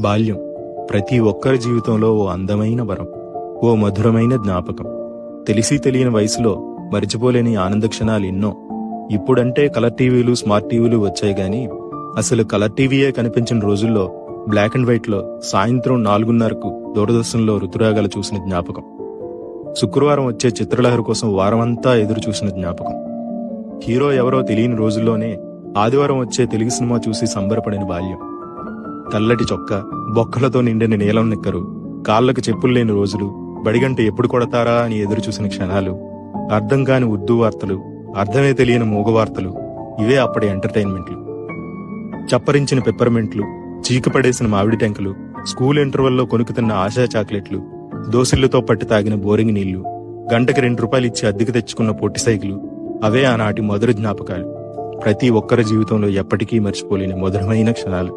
బాల్యం ప్రతి ఒక్కరి జీవితంలో ఓ అందమైన వరం, ఓ మధురమైన జ్ఞాపకం. తెలిసి తెలియని వయసులో మరిచిపోలేని ఆనంద క్షణాలు ఎన్నో. ఇప్పుడంటే కలర్ టీవీలు, స్మార్ట్ టీవీలు వచ్చాయి గాని అసలు కలర్ టీవీయే కనిపించిన రోజుల్లో బ్లాక్ అండ్ వైట్ లో సాయంత్రం 4:30కు దూరదర్శన్లో ఋతురాగాలు చూసిన జ్ఞాపకం. శుక్రవారం వచ్చే చిత్రలహరి కోసం వారమంతా ఎదురు చూసిన జ్ఞాపకం. హీరో ఎవరో తెలియని రోజుల్లోనే ఆదివారం వచ్చే తెలుగు సినిమా చూసి సంబరపడిన బాల్యం. తెల్లటి చొక్క, బొక్కలతో నిండిన నీలం నిక్కరు, కాళ్లకు చెప్పులు లేని రోజులు, బడిగంట ఎప్పుడు కొడతారా అని ఎదురు చూసిన క్షణాలు, అర్థం కాని ఉర్దూ వార్తలు, అర్థమే తెలియని మూగవార్తలు, ఇవే అప్పటి ఎంటర్టైన్మెంట్లు. చప్పరించిన పెప్పర్మెంట్లు, చీకపడేసిన మామిడి టెంకలు, స్కూల్ ఇంటర్వెల్లో కొనుక్కుతున్న ఆశా చాక్లెట్లు, దోసిళ్లతో పట్టి తాగిన బోరింగ్ నీళ్లు, గంటకి ₹2 ఇచ్చి అద్దెకు తెచ్చుకున్న పొట్టి సైకిలు, అవే ఆనాటి మధుర జ్ఞాపకాలు. ప్రతి ఒక్కరి జీవితంలో ఎప్పటికీ మర్చిపోలేని మధురమైన క్షణాలు.